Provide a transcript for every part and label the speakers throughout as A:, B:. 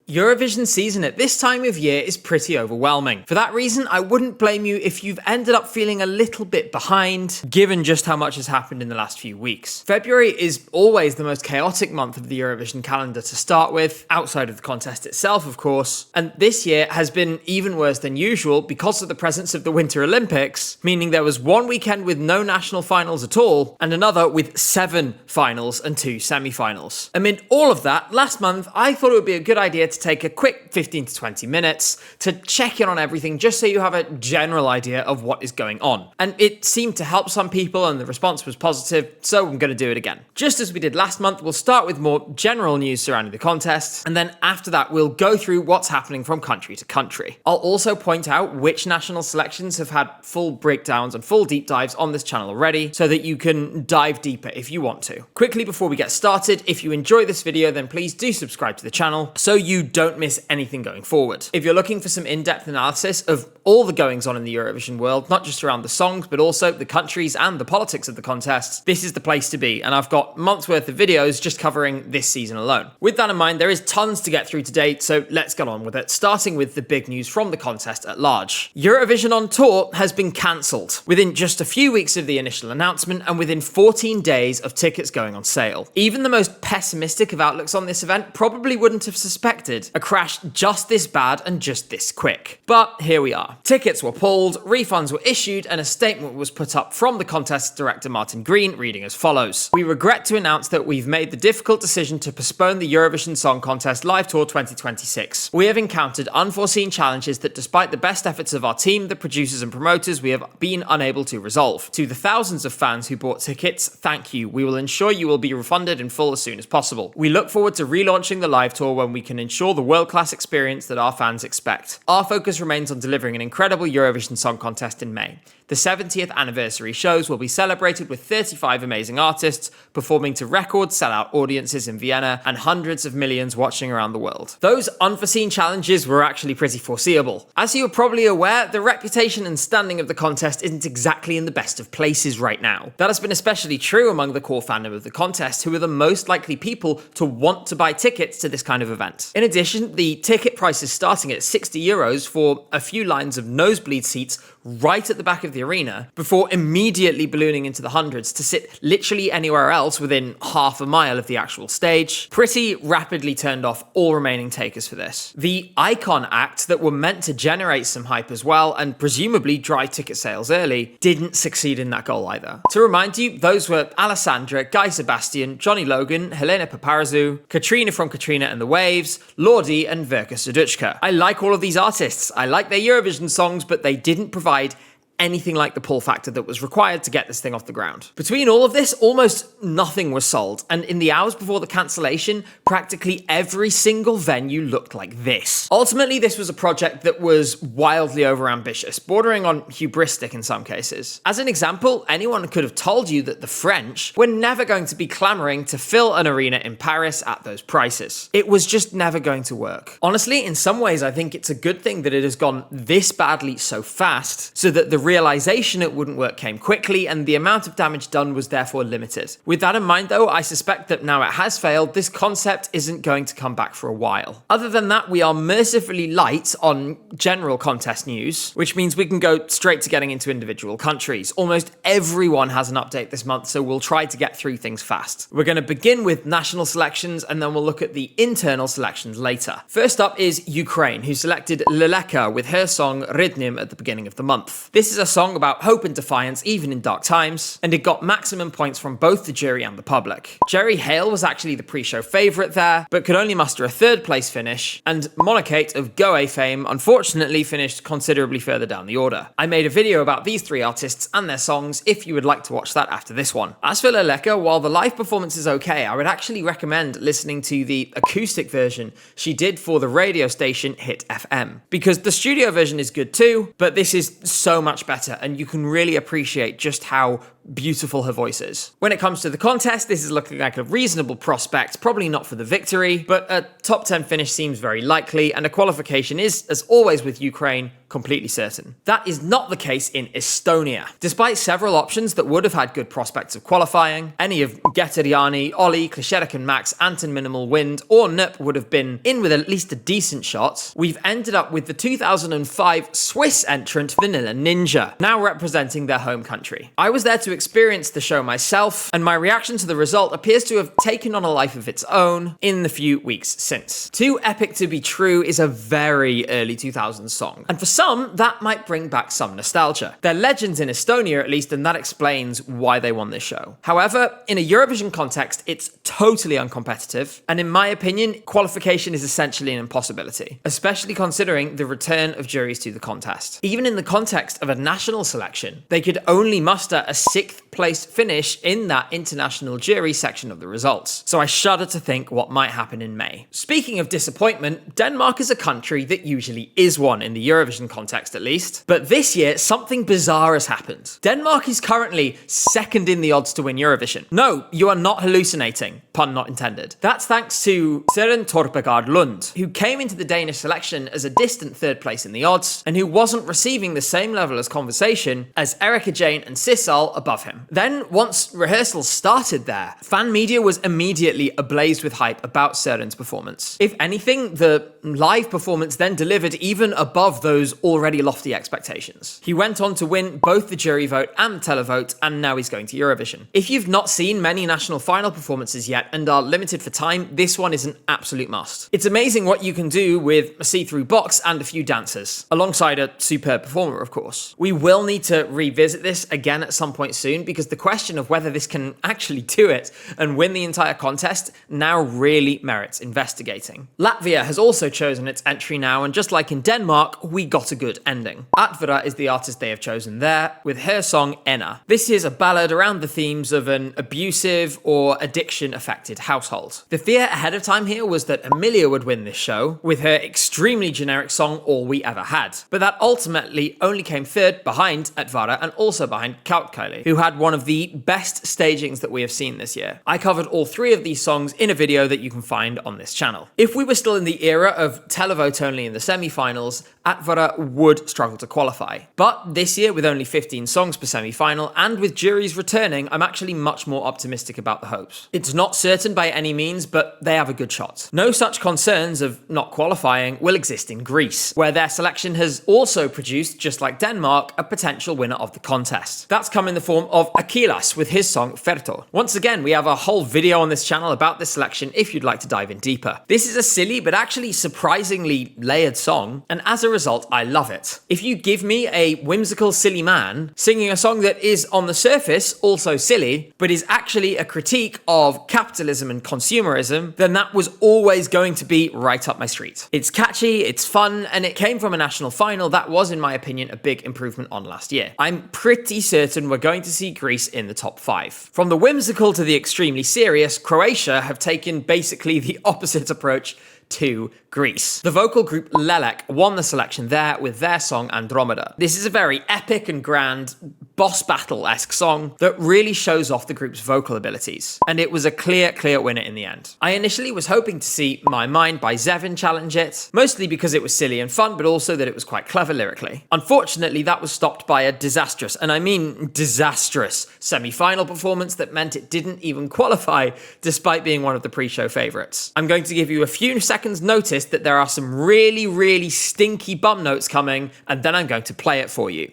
A: Eurovision season at this time of year is pretty overwhelming. For that reason, I wouldn't blame you if you've ended up feeling a little bit behind, given just how much has happened in the last few weeks. February is always the most chaotic month of the Eurovision calendar to start with, outside of the contest itself, of course, and this year has been even worse than usual because of the presence of the Winter Olympics, meaning there was one weekend with no national finals at all, and another with 7 finals and 2 semi-finals. Amid all of that, last month I thought it would be a good idea to take a quick 15 to 20 minutes to check in on everything just so you have a general idea of what is going on. And it seemed to help some people and the response was positive, so I'm going to do it again. Just as we did last month, we'll start with more general news surrounding the contest, and then after that we'll go through what's happening from country to country. I'll also point out which national selections have had full breakdowns and full deep dives on this channel already, so that you can dive deeper if you want to. Quickly before we get started, if you enjoy this video then please do subscribe to the channel so you don't miss anything going forward. If you're looking for some in-depth analysis of all the goings on in the Eurovision world, not just around the songs, but also the countries and the politics of the contest, this is the place to be, and I've got months worth of videos just covering this season alone. With that in mind, there is tons to get through today, so let's get on with it, starting with the big news from the contest at large. Eurovision on Tour has been cancelled within just a few weeks of the initial announcement and within 14 days of tickets going on sale. Even the most pessimistic of outlooks on this event probably wouldn't have suspected a crash just this bad and just this quick. But here we are. Tickets were pulled, refunds were issued, and a statement was put up from the contest director Martin Green, reading as follows: "We regret to announce that we've made the difficult decision to postpone the Eurovision Song Contest Live Tour 2026. We have encountered unforeseen challenges that despite the best efforts of our team, the producers and promoters, we have been unable to resolve. To the thousands of fans who bought tickets, thank you. We will ensure you will be refunded in full as soon as possible. We look forward to relaunching the live tour when we can ensure the world-class experience that our fans expect. Our focus remains on delivering an incredible Eurovision Song Contest in May. The 70th anniversary shows will be celebrated with 35 amazing artists performing to record sellout audiences in Vienna and hundreds of millions watching around the world." Those unforeseen challenges were actually pretty foreseeable. As you're probably aware, the reputation and standing of the contest isn't exactly in the best of places right now. That has been especially true among the core fandom of the contest, who are the most likely people to want to buy tickets to this kind of event. In addition, the ticket price is starting at €60 for a few lines of nosebleed seats right at the back of the arena, before immediately ballooning into the hundreds to sit literally anywhere else within half a mile of the actual stage. Pretty rapidly turned off all remaining takers for this. The icon acts that were meant to generate some hype as well, and presumably drive ticket sales early, didn't succeed in that goal either. To remind you, those were Alessandra, Guy Sebastian, Johnny Logan, Helena Paparazou, Katrina from Katrina and the Waves, Lordi, and Verka Serduchka. I like all of these artists. I like their Eurovision songs, but they didn't provide anything like the pull factor that was required to get this thing off the ground. Between all of this, almost nothing was sold, and in the hours before the cancellation, practically every single venue looked like this. Ultimately, this was a project that was wildly overambitious, bordering on hubristic in some cases. As an example, anyone could have told you that the French were never going to be clamoring to fill an arena in Paris at those prices. It was just never going to work. Honestly, in some ways, I think it's a good thing that it has gone this badly so fast, so that the realization it wouldn't work came quickly, and the amount of damage done was therefore limited. With that in mind though, I suspect that now it has failed, this concept isn't going to come back for a while. Other than that, we are mercifully light on general contest news, which means we can go straight to getting into individual countries. Almost everyone has an update this month, so we'll try to get through things fast. We're going to begin with national selections, and then we'll look at the internal selections later. First up is Ukraine, who selected Leleka with her song Rydnym at the beginning of the month. This is a song about hope and defiance even in dark times, and it got maximum points from both the jury and the public. Jerry Hale was actually the pre-show favourite there, but could only muster a 3rd place finish, and Monokate of Goe fame unfortunately finished considerably further down the order. I made a video about these 3 artists and their songs if you would like to watch that after this one. As for Leleka, while the live performance is okay, I would actually recommend listening to the acoustic version she did for the radio station Hit FM, because the studio version is good too, but this is so much better, and you can really appreciate just how beautiful her voice is. When it comes to the contest, this is looking like a reasonable prospect, probably not for the victory, but a top 10 finish seems very likely, and a qualification is, as always with Ukraine, completely certain. That is not the case in Estonia. Despite several options that would have had good prospects of qualifying, any of Geteriani, Olli, Klischerik and Max, Anton Minimal Wind, or Nup would have been in with at least a decent shot, we've ended up with the 2005 Swiss entrant Vanilla Ninja, now representing their home country. I was there to experience the show myself, and my reaction to the result appears to have taken on a life of its own in the few weeks since. Too Epic to Be True is a very early 2000s song, and for some, that might bring back some nostalgia. They're legends in Estonia at least, and that explains why they won this show. However, in a Eurovision context, it's totally uncompetitive, and in my opinion, qualification is essentially an impossibility, especially considering the return of juries to the contest. Even in the context of a national selection, they could only muster a 6th place finish in that international jury section of the results. So I shudder to think what might happen in May. Speaking of disappointment, Denmark is a country that usually is one in the Eurovision context at least, but this year something bizarre has happened. Denmark is currently second in the odds to win Eurovision. No, you are not hallucinating, pun not intended. That's thanks to Søren Torpegaard Lund, who came into the Danish selection as a distant 3rd place in the odds, and who wasn't receiving the same level of conversation as Erika Jane and Sissal above him. Then, once rehearsals started there, fan media was immediately ablaze with hype about Søren's performance. If anything, the live performance then delivered even above those already lofty expectations. He went on to win both the jury vote and the televote, and now he's going to Eurovision. If you've not seen many national final performances yet and are limited for time, this one is an absolute must. It's amazing what you can do with a see-through box and a few dancers, alongside a superb performer, of course. We will need to revisit this again at some point soon, because the question of whether this can actually do it and win the entire contest now really merits investigating. Latvia has also chosen its entry now, and just like in Denmark, we got a good ending. Atvara is the artist they have chosen there, with her song Enna. This is a ballad around the themes of an abusive or addiction-affected household. The fear ahead of time here was that Emilia would win this show, with her extremely generic song All We Ever Had. But that ultimately only came 3rd behind Atvara and also behind Kautkali, who had one of the best stagings that we have seen this year. I covered all 3 of these songs in a video that you can find on this channel. If we were still in the era of televote only in the semi-finals, Atvara would struggle to qualify. But this year, with only 15 songs per semi-final, and with juries returning, I'm actually much more optimistic about the hopes. It's not certain by any means, but they have a good shot. No such concerns of not qualifying will exist in Greece, where their selection has also produced, just like Denmark, a potential winner of the contest. That's come in the form of Akilas with his song Ferto. Once again, we have a whole video on this channel about this selection if you'd like to dive in deeper. This is a silly but actually surprisingly layered song, and as a result, I love it. If you give me a whimsical, silly man singing a song that is on the surface also silly, but is actually a critique of capitalism and consumerism, then that was always going to be right up my street. It's catchy, it's fun, and it came from a national final that was, in my opinion, a big improvement on last year. I'm pretty certain we're going to see Greece in the top 5. From the whimsical to the extremely serious, Croatia have taken basically the opposite approach to Greece. The vocal group Lelek won the selection there with their song Andromeda. This is a very epic and grand boss battle-esque song that really shows off the group's vocal abilities, and it was a clear winner in the end. I initially was hoping to see My Mind by Zevin challenge it, mostly because it was silly and fun, but also that it was quite clever lyrically. Unfortunately, that was stopped by a disastrous, and I mean disastrous, semi-final performance that meant it didn't even qualify, despite being one of the pre-show favourites. I'm going to give you a few seconds notice that there are some really stinky bum notes coming, and then I'm going to play it for you.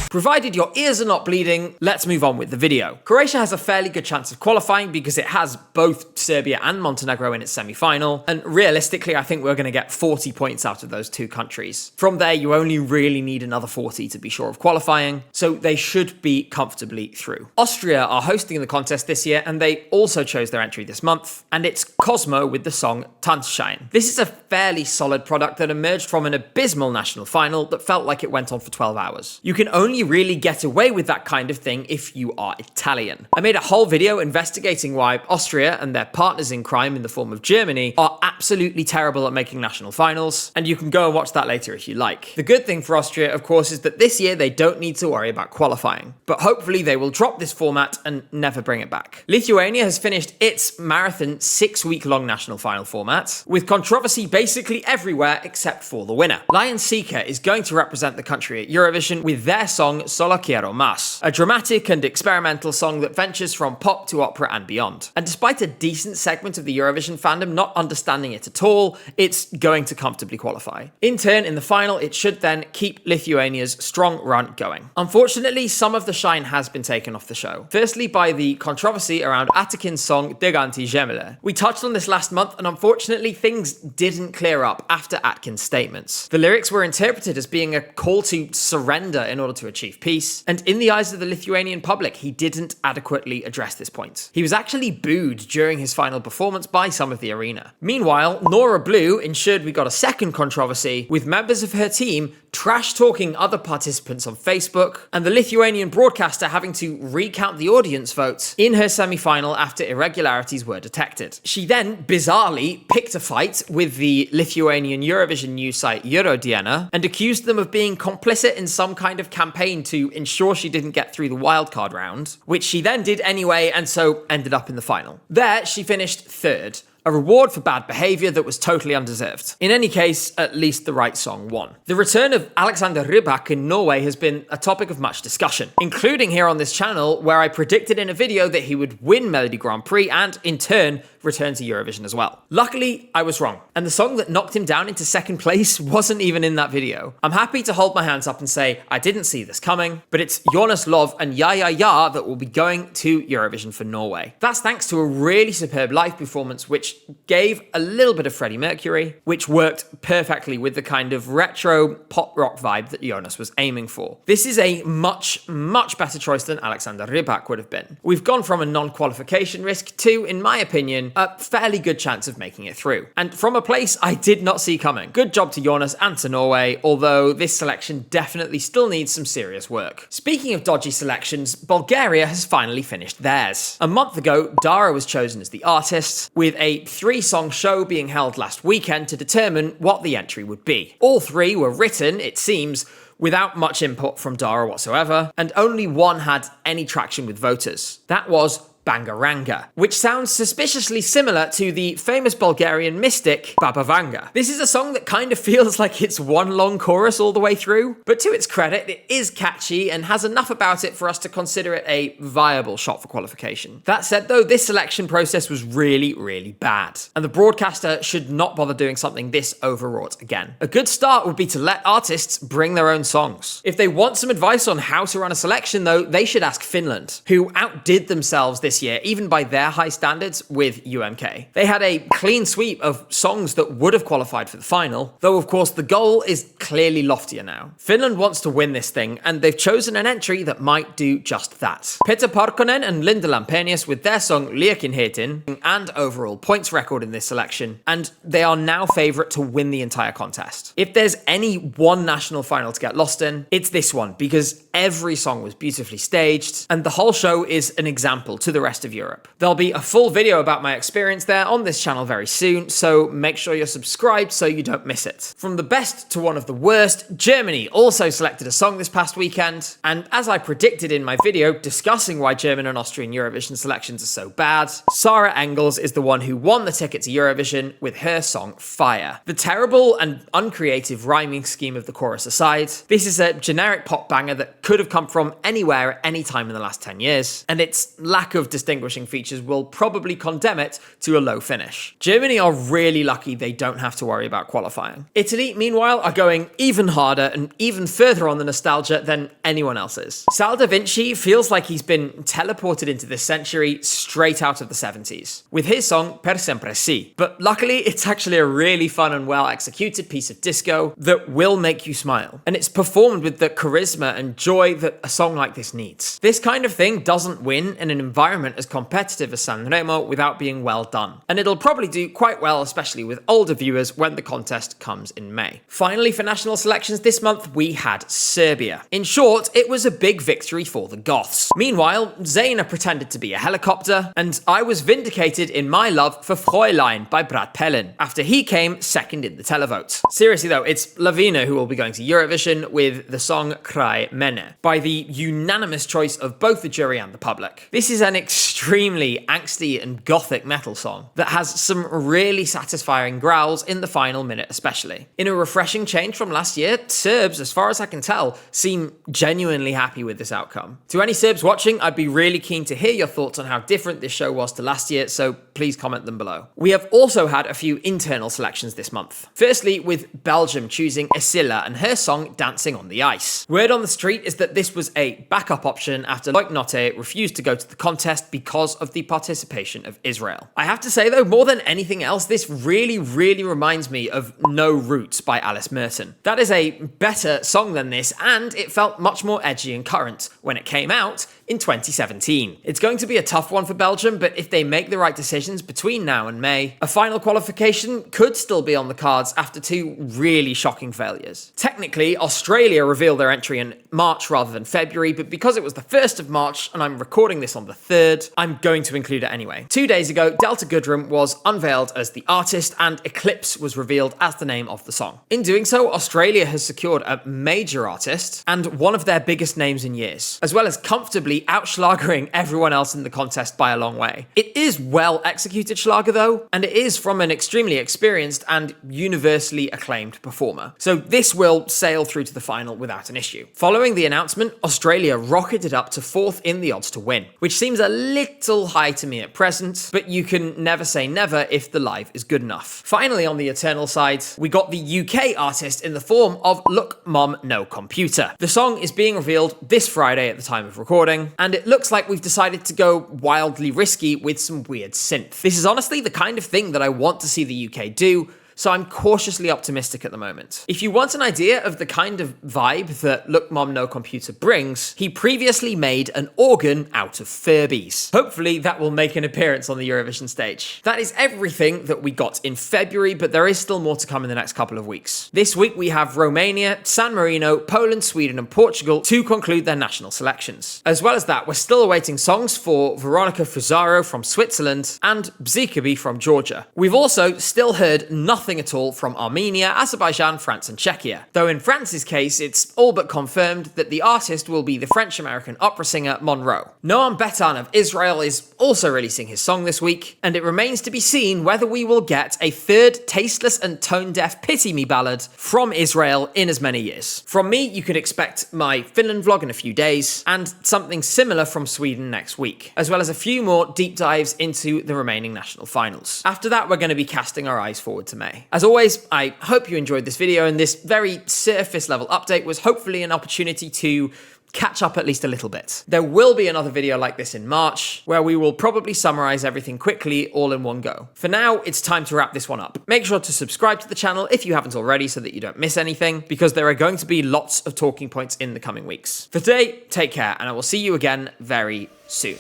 A: Provided your ears are not bleeding, let's move on with the video. Croatia has a fairly good chance of qualifying because it has both Serbia and Montenegro in its semi-final, and realistically I think we're going to get 40 points out of those two countries. From there you only really need another 40 to be sure of qualifying, so they should be comfortably through. Austria are hosting the contest this year, and they also chose their entry this month, and it's Cosmo with the song Tanzschein. This is a fairly solid product that emerged from an abysmal national final that felt like it went on for 12 hours. You can only really get away with that kind of thing if you are Italian. I made a whole video investigating why Austria and their partners in crime in the form of Germany are absolutely terrible at making national finals, and you can go and watch that later if you like. The good thing for Austria, of course, is that this year they don't need to worry about qualifying, but hopefully they will drop this format and never bring it back. Lithuania has finished its marathon 6-week-long national final format, with controversy basically everywhere except for the winner. Lion Seeker is going to represent the country at Eurovision with their song Solo Quiero Más, a dramatic and experimental song that ventures from pop to opera and beyond. And despite a decent segment of the Eurovision fandom not understanding it at all, it's going to comfortably qualify. In turn, in the final, it should then keep Lithuania's strong run going. Unfortunately, some of the shine has been taken off the show. Firstly, by the controversy around Atakin's song Giganti Gemele. We touched on this last month, and unfortunately, things didn't clear up after Atkins' statements. The lyrics were interpreted as being a call to surrender in order to achieve peace, and in the eyes of the Lithuanian public, he didn't adequately address this point. He was actually booed during his final performance by some of the arena. Meanwhile, Nora Blue ensured we got a second controversy, with members of her team trash-talking other participants on Facebook, and the Lithuanian broadcaster having to recount the audience votes in her semi-final after irregularities were detected. She then, bizarrely, picked a fight with the Lithuanian Eurovision news site Eurodiena and accused them of being complicit in some kind of campaign to ensure she didn't get through the wildcard round, which she then did anyway and so ended up in the final. There, she finished third, a reward for bad behaviour that was totally undeserved. In any case, at least the right song won. The return of Alexander Rybak in Norway has been a topic of much discussion, including here on this channel, where I predicted in a video that he would win Melody Grand Prix and, in turn, return to Eurovision as well. Luckily, I was wrong, and the song that knocked him down into second place wasn't even in that video. I'm happy to hold my hands up and say I didn't see this coming, but it's Jonas Love and Ya Ya Ya that will be going to Eurovision for Norway. That's thanks to a really superb live performance which gave a little bit of Freddie Mercury, which worked perfectly with the kind of retro pop rock vibe that Jonas was aiming for. This is a much, much better choice than Alexander Rybak would have been. We've gone from a non-qualification risk to, in my opinion, a fairly good chance of making it through. And from a place I did not see coming. Good job to Jonas and to Norway, although this selection definitely still needs some serious work. Speaking of dodgy selections, Bulgaria has finally finished theirs. A month ago, Dara was chosen as the artist, with a 3-song show being held last weekend to determine what the entry would be. All 3 were written, it seems, without much input from Dara whatsoever, and only one had any traction with voters. That was Bangaranga, which sounds suspiciously similar to the famous Bulgarian mystic Baba Vanga. This is a song that kind of feels like it's one long chorus all the way through, but to its credit, it is catchy and has enough about it for us to consider it a viable shot for qualification. That said though, this selection process was really, really bad, and the broadcaster should not bother doing something this overwrought again. A good start would be to let artists bring their own songs. If they want some advice on how to run a selection though, they should ask Finland, who outdid themselves this year, even by their high standards, with UMK. They had a clean sweep of songs that would have qualified for the final, though of course the goal is clearly loftier now. Finland wants to win this thing, and they've chosen an entry that might do just that. Peter Parkkonen and Linda Lampenius with their song Liekin Heitin, and overall points record in this selection, and they are now favourite to win the entire contest. If there's any one national final to get lost in, it's this one, because every song was beautifully staged, and the whole show is an example to the rest of Europe. There'll be a full video about my experience there on this channel very soon, so make sure you're subscribed so you don't miss it. From the best to one of the worst, Germany also selected a song this past weekend, and as I predicted in my video discussing why German and Austrian Eurovision selections are so bad, Sarah Engels is the one who won the ticket to Eurovision with her song Fire. The terrible and uncreative rhyming scheme of the chorus aside, this is a generic pop banger that could have come from anywhere at any time in the last 10 years, and its lack of distinguishing features will probably condemn it to a low finish. Germany are really lucky they don't have to worry about qualifying. Italy, meanwhile, are going even harder and even further on the nostalgia than anyone else is. Sal da Vinci feels like he's been teleported into this century straight out of the 70s, with his song Per Sempre Si. But luckily, it's actually a really fun and well executed piece of disco that will make you smile, and it's performed with the charisma and joy that a song like this needs. This kind of thing doesn't win in an environment environment as competitive as Sanremo without being well done. And it'll probably do quite well, especially with older viewers, when the contest comes in May. Finally, for national selections this month, we had Serbia. In short, it was a big victory for the Goths. Meanwhile, Zaina pretended to be a helicopter, and I was vindicated in my love for Fräulein by Brad Pelin, after he came second in the televote. Seriously though, it's Lavina who will be going to Eurovision with the song Kraj mene, by the unanimous choice of both the jury and the public. This is an extremely angsty and gothic metal song that has some really satisfying growls in the final minute especially. In a refreshing change from last year, Serbs, as far as I can tell, seem genuinely happy with this outcome. To any Serbs watching, I'd be really keen to hear your thoughts on how different this show was to last year, so please comment them below. We have also had a few internal selections this month. Firstly, with Belgium choosing Esilla and her song Dancing on the Ice. Word on the street is that this was a backup option after Loic Notte refused to go to the contest because of the participation of Israel. I have to say though, more than anything else, this really reminds me of No Roots by Alice Merton. That is a better song than this, and it felt much more edgy and current when it came out in 2017. It's going to be a tough one for Belgium, but if they make the right decisions between now and May, a final qualification could still be on the cards after two really shocking failures. Technically, Australia revealed their entry in March rather than February, but because it was the 1st of March and I'm recording this on the 3rd, I'm going to include it anyway. 2 days ago, Delta Goodrem was unveiled as the artist and Eclipse was revealed as the name of the song. In doing so, Australia has secured a major artist and one of their biggest names in years, as well as comfortably out-schlagering everyone else in the contest by a long way. It is well executed Schlager though, and it is from an extremely experienced and universally acclaimed performer. So this will sail through to the final without an issue. Following the announcement, Australia rocketed up to 4th in the odds to win, which seems a little high to me at present, but you can never say never if the live is good enough. Finally, on the Eternal side, we got the UK artist in the form of Look Mum No Computer. The song is being revealed this Friday at the time of recording, and it looks like we've decided to go wildly risky with some weird synth. This is honestly the kind of thing that I want to see the UK do, so I'm cautiously optimistic at the moment. If you want an idea of the kind of vibe that Look Mom No Computer brings, he previously made an organ out of Furbies. Hopefully that will make an appearance on the Eurovision stage. That is everything that we got in February, but there is still more to come in the next couple of weeks. This week we have Romania, San Marino, Poland, Sweden and Portugal to conclude their national selections. As well as that, we're still awaiting songs for Veronica Fusaro from Switzerland and Bzikabi from Georgia. We've also still heard nothing at all from Armenia, Azerbaijan, France and Czechia. Though in France's case, it's all but confirmed that the artist will be the French-American opera singer Monroe. Noam Betan of Israel is also releasing his song this week, and it remains to be seen whether we will get a third tasteless and tone-deaf Pity Me ballad from Israel in as many years. From me, you can expect my Finland vlog in a few days, and something similar from Sweden next week, as well as a few more deep dives into the remaining national finals. After that, we're going to be casting our eyes forward to May. As always, I hope you enjoyed this video, and this very surface level update was hopefully an opportunity to catch up at least a little bit. There will be another video like this in March, where we will probably summarize everything quickly all in one go. For now, it's time to wrap this one up. Make sure to subscribe to the channel if you haven't already so that you don't miss anything, because there are going to be lots of talking points in the coming weeks. For today, take care, and I will see you again very soon.